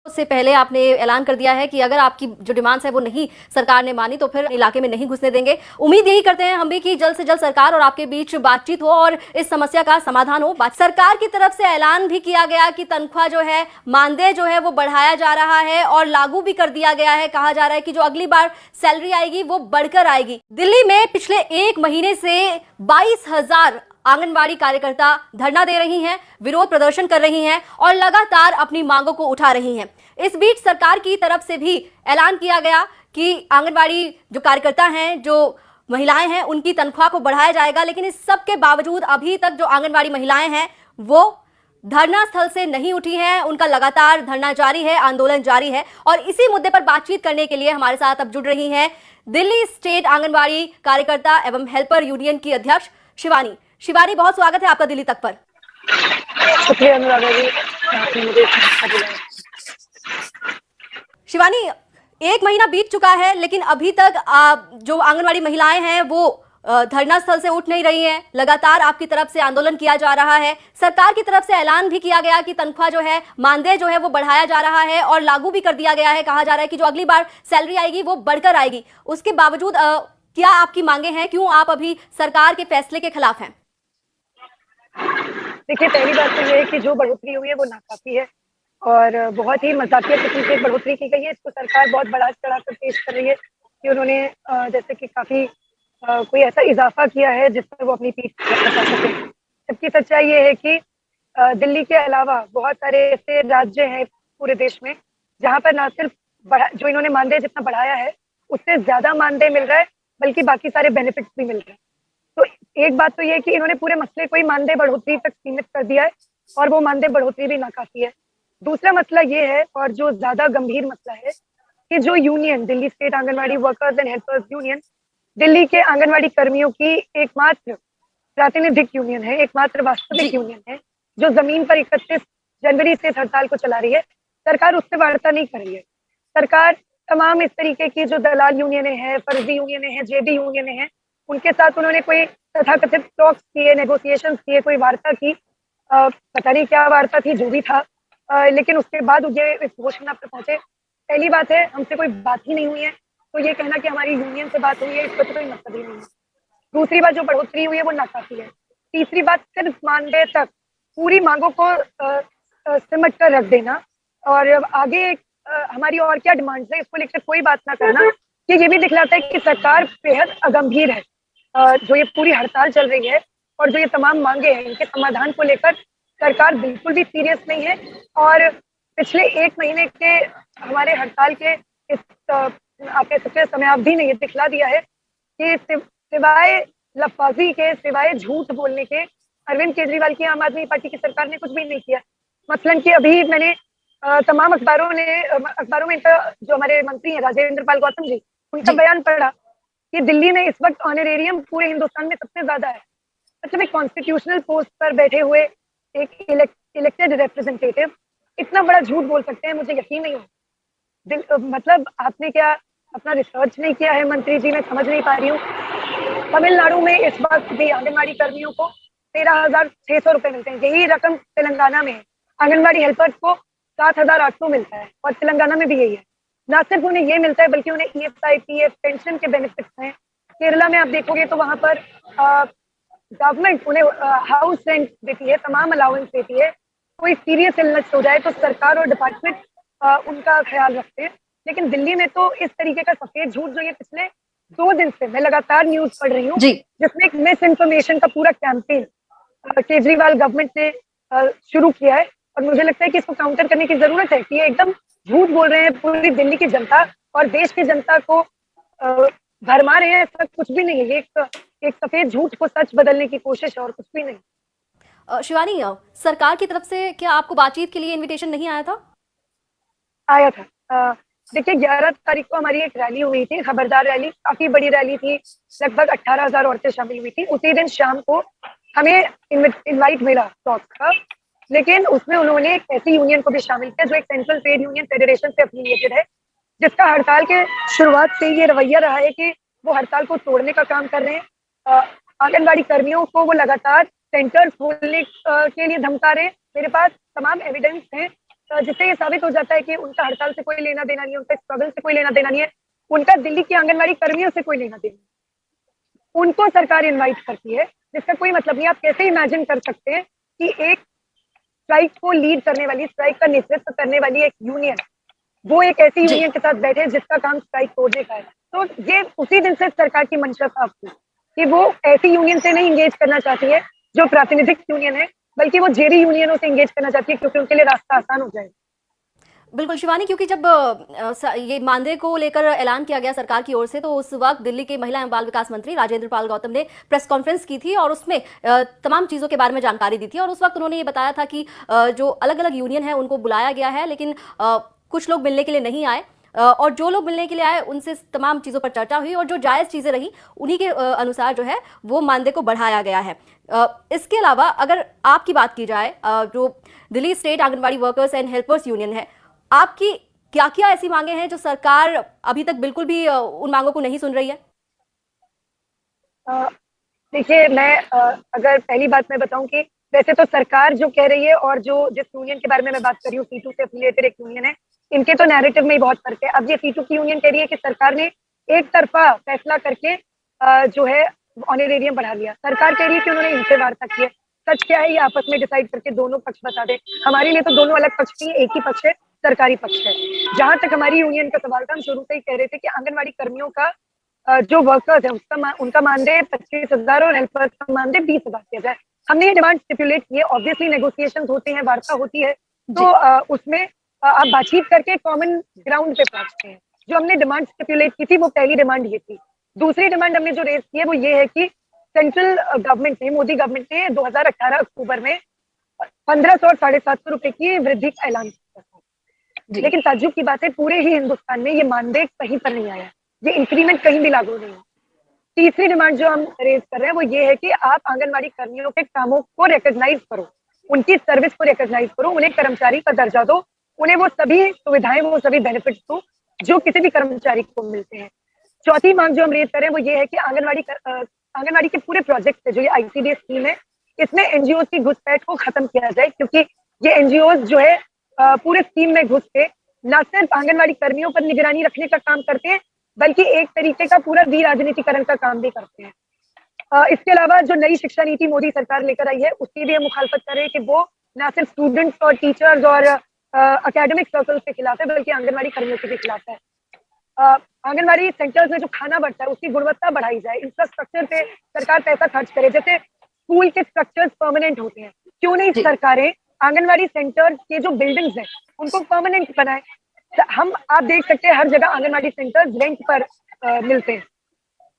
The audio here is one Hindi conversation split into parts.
से पहले आपने ऐलान कर दिया है कि अगर आपकी जो डिमांड्स है वो नहीं सरकार ने मानी तो फिर इलाके में नहीं घुसने देंगे। उम्मीद यही करते हैं हम भी कि जल्द से जल्द सरकार और आपके बीच बातचीत हो और इस समस्या का समाधान हो। सरकार की तरफ से ऐलान भी किया गया कि तनख्वाह जो है, मानदेय जो है वो बढ़ाया जा रहा है और लागू भी कर दिया गया है। कहा जा रहा है कि जो अगली बार सैलरी आएगी वो बढ़कर आएगी। दिल्ली में पिछले एक महीने से 22,000 आंगनबाड़ी कार्यकर्ता धरना दे रही हैं, विरोध प्रदर्शन कर रही हैं और लगातार अपनी मांगों को उठा रही हैं। इस बीच सरकार की तरफ से भी ऐलान किया गया कि आंगनबाड़ी जो कार्यकर्ता हैं, जो महिलाएं हैं, उनकी तनख्वाह को बढ़ाया जाएगा। लेकिन इस सब के बावजूद अभी तक जो आंगनबाड़ी महिलाएं हैं वो धरना स्थल से नहीं उठी हैं। उनका लगातार धरना जारी है, आंदोलन जारी है। और इसी मुद्दे पर बातचीत करने के लिए हमारे साथ अब जुड़ रही हैं दिल्ली स्टेट आंगनबाड़ी कार्यकर्ता एवं हेल्पर यूनियन की अध्यक्ष शिवानी। शिवानी, बहुत स्वागत है आपका दिल्ली तक पर। शुक्रिया अनुराधा जी, आपने मुझे शिवानी, एक महीना बीत चुका है लेकिन अभी तक जो आंगनबाड़ी महिलाएं हैं वो धरना स्थल से उठ नहीं रही हैं। लगातार आपकी तरफ से आंदोलन किया जा रहा है। सरकार की तरफ से ऐलान भी किया गया कि तनख्वाह जो है, मानदेय जो है वो बढ़ाया जा रहा है और लागू भी कर दिया गया है। कहा जा रहा है कि जो अगली बार सैलरी आएगी वो बढ़कर आएगी। उसके बावजूद क्या आपकी मांगे हैं? क्यों आप अभी सरकार के फैसले के खिलाफ हैं? देखिए, पहली बात तो ये है कि जो बढ़ोतरी हुई है वो नाकाफी है और बहुत ही मजाकिया किस्म की बढ़ोतरी की गई है। इसको सरकार बहुत बढ़ा चढ़ा कर पेश कर रही है कि उन्होंने जैसे कि काफी कोई ऐसा इजाफा किया है जिस पर वो अपनी पीठ बचा सके। जबकि सच्चाई ये है कि दिल्ली के अलावा बहुत सारे ऐसे राज्य हैं पूरे देश में जहाँ पर ना सिर्फ जो इन्होंने मानदेय जितना बढ़ाया है उससे ज्यादा मानदेय मिल रहा है, बल्कि बाकी सारे बेनिफिट्स भी मिल रहे हैं। तो एक बात तो ये है कि इन्होंने पूरे मसले को ही मानदेय बढ़ोतरी तक सीमित कर दिया है और वो मानदेय बढ़ोतरी भी नाकाफी है। दूसरा मसला ये है, और जो ज्यादा गंभीर मसला है, कि जो union Delhi state anganwadi workers and helpers union Delhi के आंगनबाड़ी कर्मियों की एकमात्र प्रातिनिधिक यूनियन है, एकमात्र वास्तविक यूनियन है, जो जमीन पर 31 जनवरी से इस हड़ताल को चला रही है। सरकार उससे वार्ता नहीं कर रही है। सरकार तमाम इस तरीके की जो दलाल यूनियनें हैं, फर्जी यूनियनें हैं, जेबी यूनियनें हैं, उनके साथ उन्होंने कोई तथाकथित टॉक्स किए, नेगोशिएशंस किए, कोई वार्ता की, पता नहीं क्या वार्ता थी, जो भी था, लेकिन उसके बाद ये इस घोषणा पर पहुंचे। पहली बात है, हमसे कोई बात ही नहीं हुई है, तो ये कहना कि हमारी यूनियन से बात हुई है, इस पर तो कोई मतलब ही नहीं है। दूसरी बात, जो बढ़ोतरी हुई है वो नाकाफी है। तीसरी बात, सिर्फ मानदेय तक पूरी मांगों को सिमट कर रख देना और आगे हमारी और क्या डिमांड्स है इसको लेकर कोई बात ना करना, ये भी दिखलाता है कि सरकार बेहद अगंभीर है। जो ये पूरी हड़ताल चल रही है और जो ये तमाम मांगे हैं, इनके समाधान को लेकर सरकार बिल्कुल भी सीरियस नहीं है। और पिछले एक महीने के हमारे हड़ताल के इस आप कह सकते हैं समयावधि ने ये दिखला दिया है कि सिवाय लफाजी के, सिवाय झूठ बोलने के, अरविंद केजरीवाल की आम आदमी पार्टी की सरकार ने कुछ भी नहीं किया। मसलन कि अभी मैंने तमाम अखबारों में इनका जो हमारे मंत्री हैं राजेंद्र पाल गौतम जी, उनका बयान पढ़ा कि दिल्ली में इस वक्त ऑनरेरियम पूरे हिंदुस्तान में सबसे ज्यादा है। मतलब एक कॉन्स्टिट्यूशनल पोस्ट पर बैठे हुए एक इलेक्टेड रिप्रेजेंटेटिव इतना बड़ा झूठ बोल सकते हैं, मुझे यकीन नहीं हो। मतलब आपने क्या अपना रिसर्च नहीं किया है मंत्री जी? मैं समझ नहीं पा रही हूँ। तमिलनाडु में इस वक्त भी आंगनबाड़ी कर्मियों को 13,600 रुपए मिलते हैं, यही रकम तेलंगाना में है। आंगनबाड़ी हेल्पर्स को 7,800 मिलता है और तेलंगाना में भी यही है। ना सिर्फ उन्हें ये मिलता है बल्कि उन्हें ESI, PF, पेंशन के बेनिफिट्स हैं। केरला में आप देखोगे तो वहां पर गवर्नमेंट उन्हें हाउस रेंट देती है, तमाम अलाउंस देती है। कोई सीरियस इलनेस हो जाए तो सरकार और डिपार्टमेंट उनका ख्याल रखते हैं। लेकिन दिल्ली में तो इस तरीके का सफेद झूठ जो ये पिछले 2 दिन से मैं लगातार न्यूज पढ़ रही हूँ, जिसमें एक मिस इन्फॉर्मेशन का पूरा कैंपेन केजरीवाल गवर्नमेंट ने शुरू किया है। और मुझे लगता है कि इसको काउंटर करने की जरूरत है कि ये एकदम झूठ बोल रहे हैं। पूरी दिल्ली की जनता और देश की जनता को भरमा रहे हैं। ऐसा कुछ भी नहीं है, ये एक सफेद झूठ को सच बदलने की कोशिश है और कुछ भी नहीं। शिवानी, सरकार की तरफ से क्या आपको बातचीत के लिए इनविटेशन नहीं आया था? आया था। देखिए, 11 तारीख को हमारी एक रैली हुई थी, खबरदार रैली, काफी बड़ी रैली थी, लगभग 18,000 औरतें शामिल हुई थी। उसी दिन शाम को हमें इनवाइट मिला टॉक्स का, लेकिन उसमें उन्होंने एक ऐसी यूनियन को भी शामिल किया जो एक सेंट्रल ट्रेड यूनियन फेडरेशन से एफिलिएटेड है, जिसका हड़ताल के शुरुआत से ये रवैया रहा है कि वो हड़ताल को तोड़ने का काम कर रहे हैं। आंगनबाड़ी कर्मियों को वो लगातार सेंटर खोलने के लिए धमका रहे हैं। मेरे पास तमाम एविडेंस हैं जिससे ये साबित हो जाता है कि उनका हड़ताल से कोई लेना देना नहीं है, उनका स्ट्रगल से कोई लेना देना नहीं है, उनका दिल्ली की आंगनबाड़ी कर्मियों से कोई लेना देना नहीं। उनको सरकार इनवाइट करती है, जिसका कोई मतलब नहीं। आप कैसे इमेजिन कर सकते हैं कि एक स्ट्राइक को लीड करने वाली, स्ट्राइक का नेतृत्व करने वाली एक यूनियन, वो एक ऐसी जी यूनियन के साथ बैठे जिसका काम स्ट्राइक तोड़ने का है। तो ये उसी दिन से सरकार की मंशा साफ थी कि वो ऐसी यूनियन से नहीं इंगेज करना चाहती है जो प्रातिनिधिक यूनियन है, बल्कि वो जेरी यूनियनों से इंगेज करना चाहती है, क्योंकि उनके लिए रास्ता आसान हो जाए। बिल्कुल शिवानी, क्योंकि जब ये मानदेय को लेकर ऐलान किया गया सरकार की ओर से, तो उस वक्त दिल्ली के महिला एवं बाल विकास मंत्री राजेंद्र पाल गौतम ने प्रेस कॉन्फ्रेंस की थी और उसमें तमाम चीज़ों के बारे में जानकारी दी थी। और उस वक्त उन्होंने ये बताया था कि जो अलग अलग यूनियन है उनको बुलाया गया है, लेकिन कुछ लोग मिलने के लिए नहीं आए, और जो लोग मिलने के लिए आए उनसे तमाम चीज़ों पर चर्चा हुई और जो जायज़ चीज़ें रही उन्हीं के अनुसार जो है वो मानदेय को बढ़ाया गया है। इसके अलावा अगर आपकी बात की जाए, जो Delhi state anganwadi workers and helpers union है, आपकी क्या क्या ऐसी मांगे हैं जो सरकार अभी तक बिल्कुल भी उन मांगों को नहीं सुन रही है? देखिए, मैं अगर पहली बात मैं बताऊं कि वैसे तो सरकार जो कह रही है और जो जिस यूनियन के बारे में मैं बात कर रही हूँ, सीटू से एफिलिएटेड एक यूनियन है, इनके तो नैरेटिव में ही बहुत फर्क है। अब ये सीटू की यूनियन कह रही है कि सरकार ने एक तरफा फैसला करके जो है ऑनरेरियम बढ़ा लिया। सरकार कह रही है कि उन्होंने इनसे वार्ता की है। सच क्या है ये आपस में डिसाइड करके दोनों पक्ष बता दे। हमारे लिए तो दोनों अलग पक्ष नहीं है, एक ही पक्ष है, सरकारी पक्ष है। जहां तक हमारी यूनियन का सवाल था, हम शुरू से ही कह रहे थे कि आंगनबाड़ी कर्मियों का जो वर्कर्स है उनका मानदेय 25,000 और हेल्पर्स का मानदेय 20,000 किया जाए। हमने ये डिमांड स्टिपुलेट की है। ऑब्वियसली नेगोशिएशंस होते हैं, वार्ता होती है, तो उसमें आप बातचीत करके कॉमन ग्राउंड पे पहुंचते हैं। जो हमने डिमांड स्टिपुलेट की थी वो पहली डिमांड ये थी। दूसरी डिमांड हमने जो रेज की है वो ये है कि सेंट्रल गवर्नमेंट ने, मोदी गवर्नमेंट ने 2018 अक्टूबर में 1,500 और 750 रुपए की वृद्धि का ऐलान किया था। लेकिन ताज्जुब की बात है, पूरे ही हिंदुस्तान में ये मानदेय कहीं पर नहीं आया, ये इंक्रीमेंट कहीं भी लागू नहीं है। तीसरी डिमांड जो हम रेज कर रहे हैं वो ये है कि आप आंगनबाड़ी कर्मियों के कामों को रिकॉग्नाइज करो, उनकी सर्विस को रिकॉग्नाइज करो, उन्हें कर्मचारी का दर्जा दो, उन्हें वो सभी सुविधाएं, वो सभी बेनिफिट्स दो जो किसी भी कर्मचारी को मिलते हैं। चौथी मांग जो हम रेज कर रहे हैं वो ये है कि आंगनबाड़ी के पूरे प्रोजेक्ट से, जो ये आईसीडीएस स्कीम है, इसमें एनजीओ की घुसपैठ को खत्म किया जाए, क्योंकि ये एनजीओ जो है पूरे स्कीम में घुस के न सिर्फ आंगनबाड़ी कर्मियों पर निगरानी रखने का काम करते हैं, बल्कि एक तरीके का पूरा राजनीतिकरण का काम भी करते हैं। इसके अलावा जो नई शिक्षा नीति मोदी सरकार लेकर आई है उसकी भी हम मुखालफत कर रहे हैं कि वो न सिर्फ स्टूडेंट्स और टीचर्स और एकेडमिक सर्कल्स के खिलाफ है, बल्कि आंगनबाड़ी कर्मियों के भी खिलाफ है। आंगनबाड़ी सेंटर्स में जो खाना बढ़ता है उसकी गुणवत्ता बढ़ाई जाए, इंफ्रास्ट्रक्चर पे सरकार पैसा खर्च करे। जैसे स्कूल के स्ट्रक्चर्स परमानेंट होते हैं, क्यों नहीं सरकारें आंगनबाड़ी सेंटर्स के जो बिल्डिंग्स हैं उनको परमानेंट बनाए। आप देख सकते हैं हर जगह आंगनबाड़ी सेंटर्स रेंट पर मिलते हैं,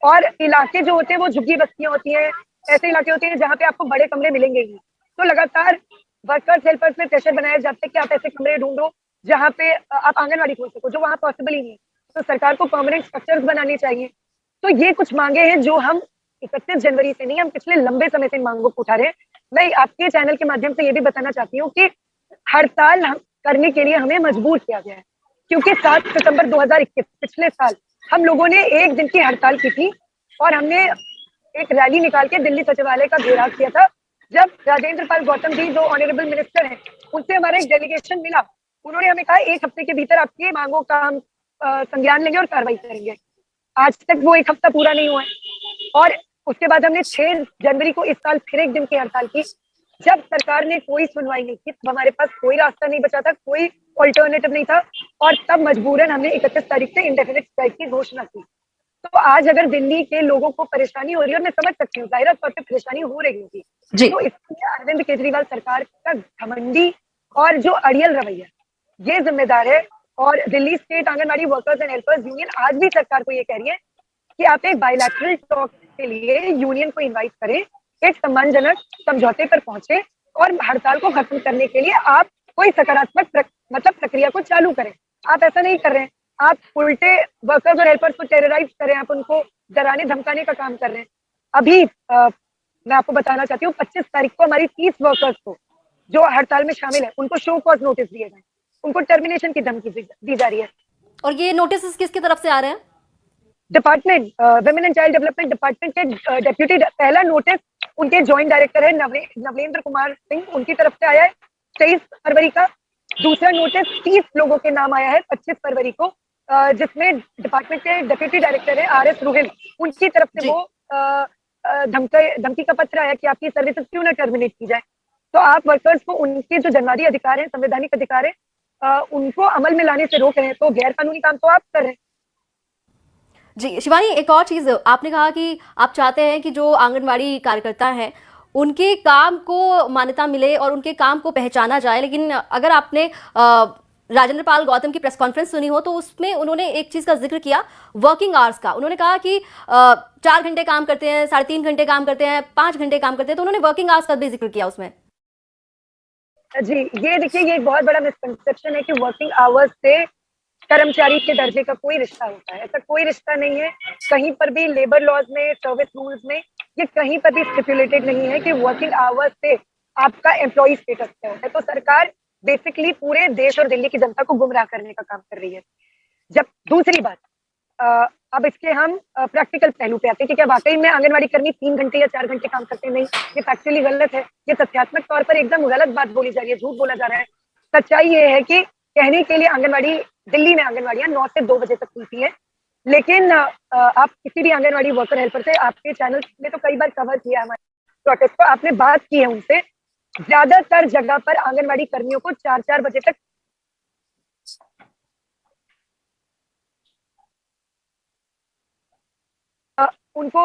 और इलाके जो होते हैं वो झुग्गी बस्तियां होती हैं, ऐसे इलाके होते हैं जहाँ पे आपको बड़े कमरे मिलेंगे ही। तो लगातार वर्कर्स हेल्पर्स में प्रेशर बनाया जाता है कि आप ऐसे कमरे ढूंढो जहाँ पे आप आंगनबाड़ी खोल सको, जो वहाँ पॉसिबल ही नहीं है। तो सरकार को परमानेंट स्ट्रक्चर्स बनाने चाहिए। तो ये कुछ मांगे हैं जो हम 31 जनवरी से नहीं, हम पिछले लंबे समय से इन मांगों को उठा रहे हैं। मैं आपके चैनल के माध्यम से ये भी बताना चाहती हूँ कि हड़ताल करने के लिए हमें मजबूर किया गया है, क्योंकि 7 सितंबर 2021 पिछले साल हम लोगों ने एक दिन की हड़ताल की थी और हमने एक रैली निकाल के दिल्ली सचिवालय का घेराव किया था। जब राजेंद्र पाल गौतम जी जो ऑनरेबल मिनिस्टर हैं, उनसे हमारा एक डेलीगेशन मिला, उन्होंने हमें कहा 1 हफ्ते के भीतर आपकी मांगों का हम संज्ञान लेंगे और कार्रवाई करेंगे। आज तक वो 1 हफ्ता पूरा नहीं हुआ है, और उसके बाद हमने 6 जनवरी को इस साल फिर एक दिन की हड़ताल की। जब सरकार ने कोई सुनवाई नहीं की, तब हमारे पास कोई रास्ता नहीं बचा था, कोई ऑल्टरनेटिव नहीं था, और तब मजबूरन हमने 31 तारीख से इंडेफिनिट स्ट्राइक की घोषणा की। तो आज अगर दिल्ली के लोगों को परेशानी हो रही है, और मैं समझ सकती हूँ, जाहिर तौर पर परेशानी हो रही होगी, तो इसलिए अरविंद केजरीवाल सरकार का घमंडी और जो अड़ियल रवैया, ये जिम्मेदार है। और Delhi state anganwadi workers and helpers union आज भी सरकार को ये कह रही है कि आप एक बायलैटरल टॉक के लिए यूनियन को इनवाइट करें, एक सम्मानजनक समझौते पर पहुंचे, और हड़ताल को खत्म करने के लिए आप कोई सकारात्मक प्रक्रिया को चालू करें। आप ऐसा नहीं कर रहे हैं, आप उल्टे वर्कर्स और हेल्पर्स को टेरराइज करें, आप उनको डराने धमकाने का काम कर रहे हैं। अभी मैं आपको बताना चाहती हूँ, 25 तारीख को हमारी 30 वर्कर्स को जो हड़ताल में शामिल है उनको शो कॉज नोटिस दिए गए, उनको टर्मिनेशन की धमकी दी जा रही है। और ये नोटिस किसकी तरफ से आ रहे हैं? Department women and child development department के डेप्यूटी, पहला नोटिस उनके ज्वाइंट डायरेक्टर है नवलेंद्र कुमार सिंह, उनकी तरफ से आया है 23 फरवरी का। दूसरा नोटिस 30 लोगों के नाम आया है 25 फरवरी को, जिसमें डिपार्टमेंट के डेप्यूटी डायरेक्टर है RS रुहिल, उनकी तरफ से जी वो धमकी का पत्र आया कि आपकी सर्विसेज क्यों ना टर्मिनेट की जाए। तो आप वर्कर्स को उनके जो जनवादी अधिकार है, संवैधानिक अधिकार है, उनको अमल में लाने से रोक रहे हैं, तो गैर कानूनी काम तो आप कर रहे हैं। जी शिवानी, एक और चीज आपने कहा कि आप चाहते हैं कि जो आंगनवाड़ी कार्यकर्ता हैं उनके काम को मान्यता मिले और उनके काम को पहचाना जाए, लेकिन अगर आपने राजेंद्र पाल गौतम की प्रेस कॉन्फ्रेंस सुनी हो तो उसमें उन्होंने एक चीज का जिक्र किया, वर्किंग आवर्स का। उन्होंने कहा कि 4 घंटे काम करते हैं, 3.5 घंटे काम करते हैं, 5 घंटे काम करते हैं, तो उन्होंने वर्किंग आवर्स का भी जिक्र किया उसमें। जी, ये देखिए, ये एक बहुत बड़ा मिसकंसेप्शन है कि वर्किंग आवर्स से कर्मचारी के दर्जे का कोई रिश्ता होता है। ऐसा कोई रिश्ता नहीं है। कहीं पर भी लेबर लॉज में, सर्विस रूल्स में ये कहीं पर भी स्टिपुलेटेड नहीं है कि वर्किंग आवर्स से आपका एम्प्लॉई स्टेटस क्या होता है। तो सरकार बेसिकली पूरे देश और दिल्ली की जनता को गुमराह करने का काम कर रही है। जब दूसरी बात, अब इसके हम प्रैक्टिकल पहलू पे आते हैं कि क्या वाकई में आंगनवाड़ी कर्मी 3 घंटे या 4 घंटे काम करते हैं? नहीं, ये फैक्चुअली गलत है। ये तथ्यात्मक तौर पर एकदम गलत बात बोली जा रही है, झूठ बोला जा रहा है। सच्चाई ये है कि कहने के लिए आंगनवाड़ी, दिल्ली में आंगनवाड़ियां 9 से 2 बजे तक खुलती है, लेकिन आप किसी भी आंगनवाड़ी वर्कर हेल्पर से, आपके चैनल में तो कई बार कवर किया हमारे प्रोटेस्ट को, आपने बात की है उनसे, ज्यादातर जगह पर आंगनवाड़ी कर्मियों को 4-4 बजे तक उनको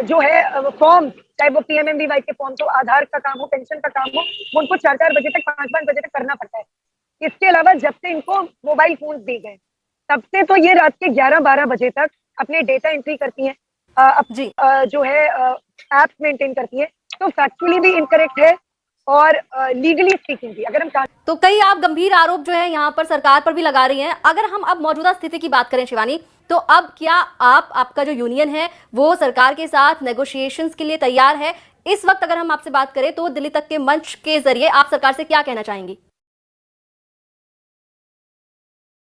जो है फॉर्म, चाहे वो PMMBY के फॉर्म, तो आधार का काम हो, पेंशन का काम हो, वो उनको 4-4 बजे तक, 5-5 बजे तक करना पड़ता है। इसके अलावा जब से इनको मोबाइल फोन दी गए तब से तो ये रात के 11-12 बजे तक अपने डेटा एंट्री करती हैं, जी जो है एप्स मेंटेन करती हैं। तो फैक्चुअली भी इनकरेक्ट है और लीगली स्पीकिंग भी, अगर हम तो कई आप गंभीर आरोप जो है यहाँ पर सरकार पर भी लगा रही हैं। अगर हम अब मौजूदा स्थिति की बात करें शिवानी, तो अब क्या आपका जो यूनियन है वो सरकार के साथ नेगोशिएशंस के लिए तैयार है? इस वक्त अगर हम आपसे बात करें तो दिल्ली तक के मंच के जरिए आप सरकार से क्या कहना चाहेंगी?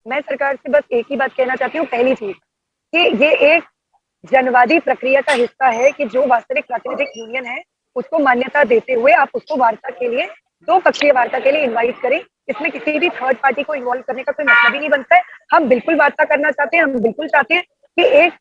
मैं सरकार से बस एक ही बात कहना चाहती हूँ, पहली चीज कि ये एक जनवादी प्रक्रिया का हिस्सा है कि जो वास्तविक प्रातिनिधिक यूनियन है उसको मान्यता देते हुए आप उसको वार्ता के लिए, 2 पक्षीय वार्ता के लिए इनवाइट करें। इसमें किसी भी थर्ड पार्टी को इन्वॉल्व करने का कोई मतलब ही नहीं बनता है। हम बिल्कुल वार्ता करना चाहते हैं, हम बिल्कुल चाहते हैं कि एक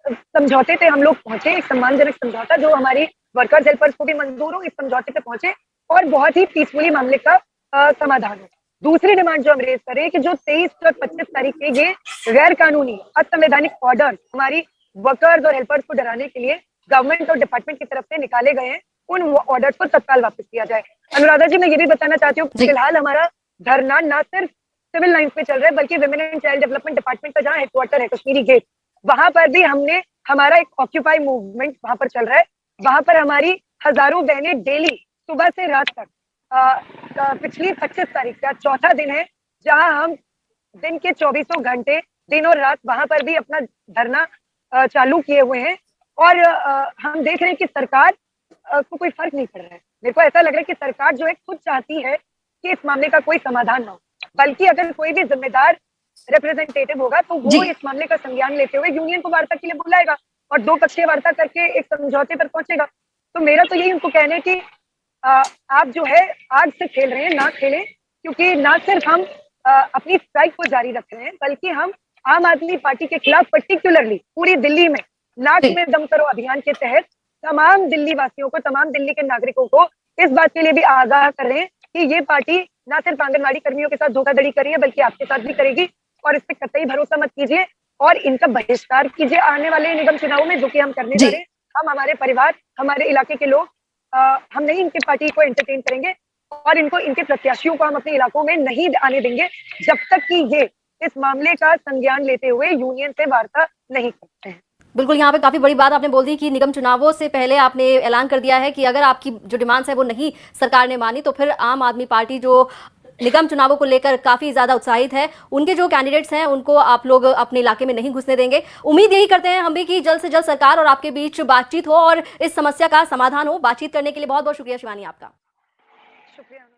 समझौते पे हम लोग पहुंचे, एक सम्मानजनक समझौता जो हमारी वर्कर्स हेल्पर्स को भी मंजूर हो, इस समझौते पे पहुंचे और बहुत ही पीसफुली मामले का समाधान हो। दूसरी डिमांड जो हम रेज कर रहे हैं कि जो 23 और 25 तारीख के ये गैर कानूनी असंवैधानिक ऑर्डर हमारी वर्कर्स और हेल्पर्स को डराने के लिए गवर्नमेंट और डिपार्टमेंट की तरफ से निकाले गए हैं, उन ऑर्डर्स को तत्काल वापस किया जाए। अनुराधा जी, मैं ये भी बताना चाहती हूँ, फिलहाल हमारा धरना ना सिर्फ सिविल लाइन्स पे चल रहा है बल्कि women and child development department का जहाँ हेडक्वार्टर है कश्मीरी गेट, वहां पर भी हमने हमारा एक ऑक्यूपाई मूवमेंट वहां पर चल रहा है। वहां पर हमारी हजारों बहनें डेली सुबह से रात तक, पिछली 25 तारीख का चौथा दिन है जहां हम दिन के 24 घंटे दिन और रात वहां पर भी अपना धरना चालू किए हुए हैं। और हम देख रहे हैं कि सरकार को कोई फर्क नहीं पड़ रहा है। मेरे को ऐसा लग रहा है कि सरकार जो है खुद चाहती है कि इस मामले का कोई समाधान ना हो, बल्कि अगर कोई भी जिम्मेदार रिप्रेजेंटेटिव होगा तो वो इस मामले का संज्ञान लेते हुए यूनियन को वार्ता के लिए बुलाएगा और 2 पक्षीय वार्ता करके एक समझौते पर पहुंचेगा। तो मेरा तो यही उनको कहना है कि आप जो है आग से खेल रहे हैं, ना खेलें, क्योंकि ना सिर्फ हम अपनी स्ट्राइक को जारी रख रहे हैं बल्कि हम आम आदमी पार्टी के खिलाफ पर्टिकुलरली पूरी दिल्ली में नाक में दम करो अभियान के तहत तमाम दिल्ली वासियों को, तमाम दिल्ली के नागरिकों को इस बात के लिए भी आगाह कर रहे हैं कि ये पार्टी ना सिर्फ आंगनवाड़ी कर्मियों के साथ धोखाधड़ी कर रही है बल्कि आपके साथ भी करेगी, और इस पर कतई भरोसा मत कीजिए और इनका बहिष्कार कीजिए आने वाले निगम चुनाव में, जो कि हम करने जा रहे हैं। हम, हमारे परिवार, हमारे इलाके के लोग, हम नहीं इनकी पार्टी को एंटरटेन करेंगे और इनको, इनके प्रत्याशियों को हम अपने इलाकों में नहीं आने देंगे जब तक कि ये इस मामले का संज्ञान लेते हुए यूनियन से वार्ता नहीं करते हैं। बिल्कुल, यहाँ पे काफी बड़ी बात आपने बोल दी कि निगम चुनावों से पहले आपने ऐलान कर दिया है कि अगर आपकी जो डिमांड्स है वो नहीं सरकार ने मानी तो फिर आम आदमी पार्टी जो निगम चुनावों को लेकर काफी ज्यादा उत्साहित है, उनके जो कैंडिडेट्स हैं उनको आप लोग अपने इलाके में नहीं घुसने देंगे। उम्मीद यही करते हैं हम भी कि जल्द से जल्द सरकार और आपके बीच बातचीत हो और इस समस्या का समाधान हो। बातचीत करने के लिए बहुत बहुत शुक्रिया शिवानी आपका। शुक्रिया।